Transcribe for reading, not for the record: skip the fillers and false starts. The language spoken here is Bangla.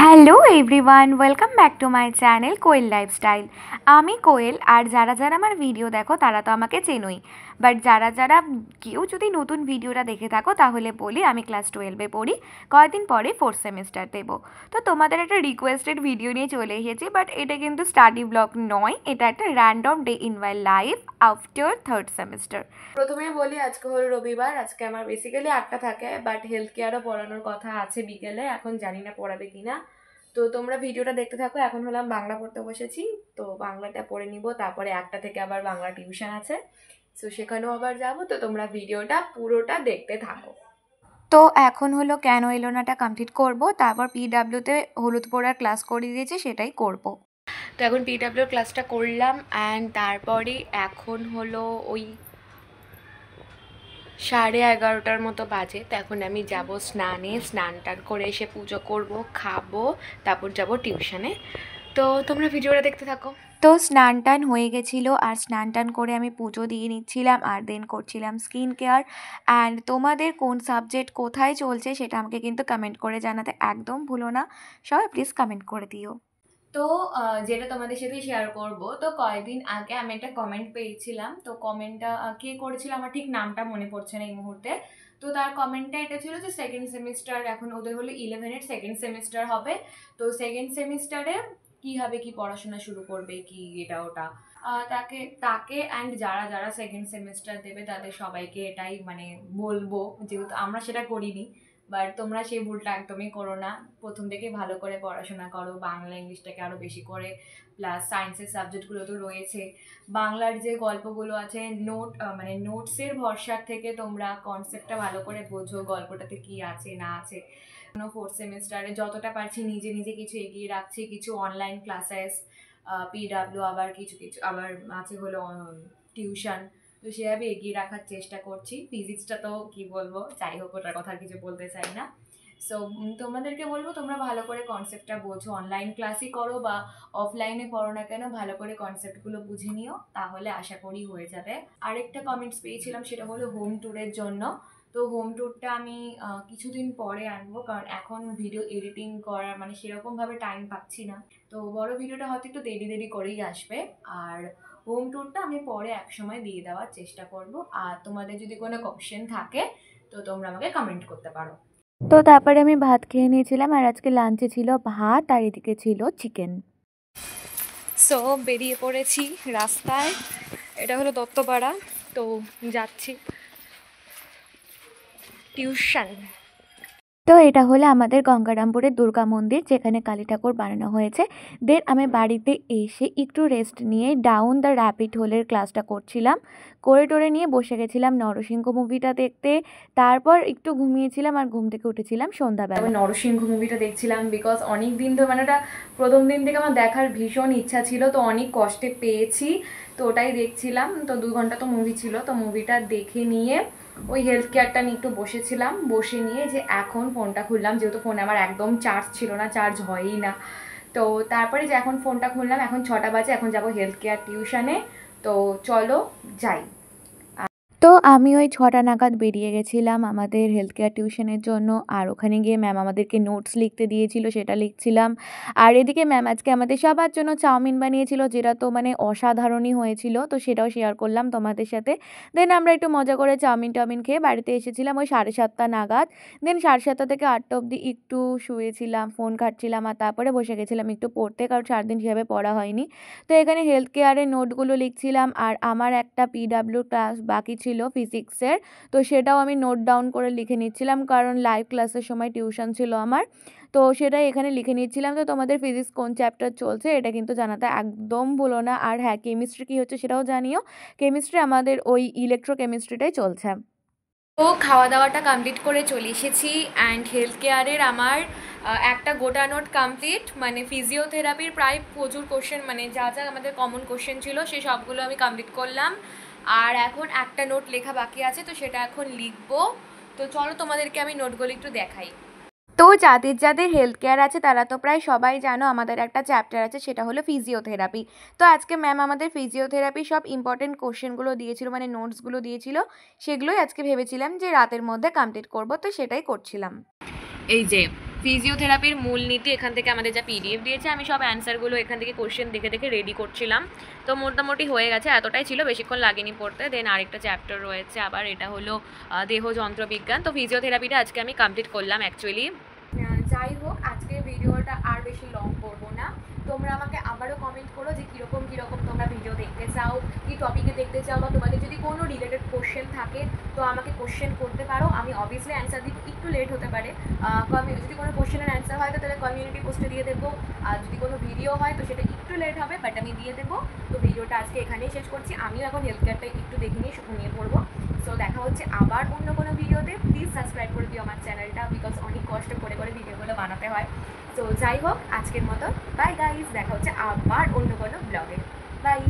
Hello everyone, welcome back to my channel Koel lifestyle. আমি কোয়েল, আর যারা যারা আমার ভিডিও দেখো তারা তো আমাকে চেনোই, বাট যারা যারা কেউ যদি নতুন ভিডিওটা দেখে থাকো তাহলে বলি আমি ক্লাস 12-এ পড়ি, কয়েকদিন পরে 4th সেমিস্টার দেবো। তো তোমাদের একটা রিকোয়েস্টেড ভিডিও নিয়ে চলে এসেছি, বাট এটা কিন্তু স্টাডি ব্লগ নয়, এটা একটা random day in my life after 3rd semester. প্রথমে বলি আজকে হলো রবিবার, আজকে আমার বেসিক্যালি 8টা থাকে, বাট হেলথ কেয়ারও পড়ানোর কথা আছে বিকেলে, এখন জানি না পড়াবে কিনা। তো তোমরা ভিডিওটা দেখতে থাকো। এখন হলাম বাংলা পড়তে বসেছি, তো বাংলাটা পড়ে নিব, তারপরে 1টা থেকে আবার বাংলা টিউশন আছে, তো সেখানেও আবার যাবো। তো তোমরা ভিডিওটা পুরোটা দেখতে থাকো। তো এখন হলো কেন এলো নাটা কমপ্লিট করব, তারপর পিডাব্লিউতে হলুদ পোড়ার ক্লাস করিয়ে দিয়েছে সেটাই করব। তো এখন পিডাব্লিউর ক্লাসটা করলাম, অ্যান্ড তারপরে এখন হলো ওই 11:30টার মতো বাজে। তো এখন আমি যাব স্নান টান করে এসে পুজো করব, খাবো, তারপর যাব টিউশনে। তো তোমরা ভিডিওটা দেখতে থাকো। তো স্নান টান হয়ে গেছিলো, আর স্নান টান করে আমি পুজো দিয়ে নিচ্ছিলাম, আর দেন করছিলাম স্কিন কেয়ার। অ্যান্ড তোমাদের কোন সাবজেক্ট কোথায় চলছে সেটা আমাকে কিন্তু কমেন্ট করে জানাতে একদম ভুলো না, সবাই প্লিজ কমেন্ট করে দিও। তো যেটা তোমাদের সাথে শেয়ার করব, তো কয়েকদিন আগে আমি একটা কমেন্ট পেয়েছিলাম, তো কমেন্টটা কে করেছিল আমার ঠিক নামটা মনে পড়ছে না এই মুহূর্তে। তো তার কমেন্টটা এটা ছিল যে সেকেন্ড সেমিস্টার, এখন ওদের হলো 11-এর সেকেন্ড সেমিস্টার হবে, তো সেকেন্ড সেমিস্টারে কীভাবে কি পড়াশোনা শুরু করবে, কি এটা ওটা। তাকে তাকে অ্যান্ড যারা যারা সেকেন্ড সেমিস্টার দেবে তাদের সবাইকে এটাই মানে বলবো, যেহেতু আমরা সেটা করিনি, বাট তোমরা সেই ভুলটা একদমই করো না। প্রথম থেকে ভালো করে পড়াশোনা করো, বাংলা ইংলিশটাকে আরও বেশি করে, প্লাস সায়েন্সের সাবজেক্টগুলো তো রয়েছে, বাংলার যে গল্পগুলো আছে মানে নোটসের ভরসার থেকে তোমরা কনসেপ্টটা ভালো করে বোঝো, গল্পটাতে কি আছে না আছে। 4th সেমিস্টারে যতটা পারছি নিজে নিজে কিছু এগিয়ে রাখছি, কিছু অনলাইন ক্লাসেস, পিডাব্লিউ, আবার কিছু কিছু আবার আছে হলো টিউশন, তো সেভাবে এগিয়ে রাখার চেষ্টা করছি। ফিজিক্সটা তো কি বলবো, যাই হোক ওটার কথা কিছু বলতে চাই না। সো তোমাদেরকে বলবো তোমরা ভালো করে কনসেপ্টটা বোঝো, অনলাইন ক্লাসই করো বা অফলাইনে পড়ো না কেন, ভালো করে কনসেপ্টগুলো বুঝে নিও, তাহলে আশা করি হয়ে যাবে। আরেকটা কমেন্টস পেয়েছিলাম, সেটা হলো হোম ট্যুরের জন্য। তো হোম ট্যুরটা আমি কিছুদিন পরে আনবো, কারণ এখন ভিডিও এডিটিং করার মানে সেরকমভাবে টাইম পাচ্ছি না, তো বড় ভিডিওটা হয়তো একটু দেরি দেরি করেই আসবে। আর হোম ট্যুরটা আমি পরে একসময় দিয়ে দেওয়ার চেষ্টা করব। আর তোমাদের যদি কোনো কোশ্চেন থাকে তো তোমরা আমাকে কমেন্ট করতে পারো। তো তারপরে আমি ভাত খেয়ে নিয়েছিলাম, আর আজকে লাঞ্চে ছিল ভাত, আর এদিকে ছিল চিকেন। সো বেরিয়ে পড়েছি রাস্তায়, এটা হলো দত্তপাড়া, তো যাচ্ছি টিউশন। তো এটা হলো আমাদের গঙ্গারামপুরের দুর্গা মন্দির, যেখানে কালী ঠাকুর বানানো হয়েছে। দেন আমি বাড়িতে এসে একটু রেস্ট নিয়ে ডাউন দ্য র্যাপিড হোলের ক্লাসটা করছিলাম, করে টোরে নিয়ে বসে গেছিলাম নরসিংহ মুভিটা দেখতে। তারপর একটু ঘুমিয়েছিলাম, আর ঘুম থেকে উঠেছিলাম সন্ধ্যাবেলা। আমি নরসিংহ মুভিটা দেখছিলাম, বিকজ অনেক দিন ধরে মানে ওটা প্রথম দিন থেকে আমার দেখার ভীষণ ইচ্ছা ছিল, তো অনেক কষ্টে পেয়েছি, তো ওটাই দেখছিলাম। তো 2 ঘন্টা তো মুভি ছিল, তো মুভিটা দেখে নিয়ে ওই হেলথ কেয়ারটা নিয়ে একটু বসেছিলাম, বসে নিয়ে যে এখন ফোনটা খুললাম, যেহেতু ফোনে আমার একদম চার্জ ছিল না, চার্জ হয়ই না। তো তারপরে যে এখন ফোনটা খুললাম, এখন 6টা বাজে, এখন যাব হেলথ কেয়ার টিউশনে, তো চলো যাই। তো আমি ওই 6টা নাগাদ বেরিয়ে গেছিলাম আমাদের হেলথ কেয়ার টিউশনের জন্য, আর ওখানে গিয়ে ম্যাম আমাদেরকে নোটস লিখতে দিয়েছিল, সেটা লিখছিলাম। আর এদিকে ম্যাম আজকে আমাদের সবার জন্য চাউমিন বানিয়েছিল, যেটা তো মানে অসাধারণই হয়েছিল, তো সেটাও শেয়ার করলাম তোমাদের সাথে। দেন আমরা একটু মজা করে চাউমিন খেয়ে বাড়িতে এসেছিলাম ওই 7:30 নাগাদ। দেন 7:30 থেকে 8টা অবধি একটু শুয়েছিলাম, ফোন ঘাঁটছিলাম, আর তারপরে বসে গেছিলাম একটু পড়তে, কারণ 4 দিন সেভাবে পড়া হয়নি। তো এখানে হেলথ কেয়ারের নোটগুলো লিখছিলাম, আর আমার একটা পিডাব্লিউ ক্লাস বাকি ছিল ফিজিক্সের, তো সেটাও আমি নোট ডাউন করে লিখে নিচ্ছিলাম, কারণ লাইভ ক্লাসের সময় টিউশন ছিল আমার, তো সেটাই এখানে লিখে নিচ্ছিলাম। তো তোমাদের ফিজিক্স কোন চ্যাপ্টার চলছে এটা কিন্তু জানাতে একদম ভুলো না। আর হ্যাঁ, কেমিস্ট্রি কী হচ্ছে সেটাও জানিও, কেমিস্ট্রি আমাদের ওই ইলেকট্রোকেমিস্ট্রিটাই চলছে। তো খাওয়া দাওয়াটা কমপ্লিট করে চলে এসেছি, অ্যান্ড হেলথ কেয়ারের আমার একটা গোটা নোট কমপ্লিট, মানে ফিজিওথেরাপির প্রায় প্রচুর কোশ্চেন, মানে যা যা আমাদের কমন কোশ্চেন ছিল সেই সবগুলো আমি কমপ্লিট করলাম, আর এখন একটা নোট লেখা বাকি আছে, তো সেটা এখন লিখবো। তো চলো তোমাদেরকে আমি নোটগুলো একটু দেখাই। তো যাদের যাদের হেলথ কেয়ার আছে তারা তো প্রায় সবাই জানো আমাদের একটা চ্যাপ্টার আছে, সেটা হলো ফিজিওথেরাপি। তো আজকে ম্যাম আমাদের ফিজিওথেরাপি সব ইম্পর্টেন্ট কোশ্চেনগুলো দিয়েছিল, মানে নোটসগুলো দিয়েছিল, সেগুলোই আজকে ভেবেছিলাম যে রাতের মধ্যে কমপ্লিট করব, তো সেটাই করছিলাম। এই যে ফিজিওথেরাপির মূলনীতি এখান থেকে আমাদের যা পিডিএফ দিয়েছে, আমি সব অ্যান্সারগুলো এখান থেকে কোশ্চেন দেখে দেখে রেডি করছিলাম। তো মোটামুটি হয়ে গেছে, এতটাই ছিল, বেশিক্ষণ লাগেনি পড়তে। দেন আরেকটা চ্যাপ্টার রয়েছে আবার, এটা হলো দেহ যন্ত্রবিজ্ঞান। তো ফিজিওথেরাপিটা আজকে আমি কমপ্লিট করলাম অ্যাকচুয়ালি। যাই হোক, আজকের ভিডিওটা আর বেশি লং করবো না। তোমরা আমাকে আবারও কমেন্ট করো যে কীরকম তোমরা ভিডিও দেখতে চাও, কী টপিকে দেখতে চাও, বা তোমাদের যদি কোনো রিলেটেড কোশ্চেন থাকে তো আমাকে কোশ্চেন করতে পারো। আমি অবভিয়াসলি অ্যান্সার দিব, একটু লেট হতে পারে। যদি কোনো কোশ্চেনের অ্যান্সার হয় তো তাহলে কমিউনিটি পোস্টে দিয়ে দেবো, আর যদি কোনো ভিডিও হয় তো সেটা একটু লেট হবে, বাট আমি দিয়ে দেবো। তো ভিডিওটা আজকে এখানেই শেষ করছি। আমিও এখন হেলথ কেয়ারটা একটু দেখে নিয়ে শুনিয়ে পড়বো। সো দেখা হচ্ছে আবার অন্য কোনো ভিডিওতে। প্লিজ সাবস্ক্রাইব করে দিও আমার চ্যানেলটা, বিকজ অনেক কষ্ট করে ভিডিওগুলো বানাতে হয়। তো যাই হোক, আজকের মতো বাই গাইস, দেখা হচ্ছে আবার অন্য কোনো ব্লগে। বাই।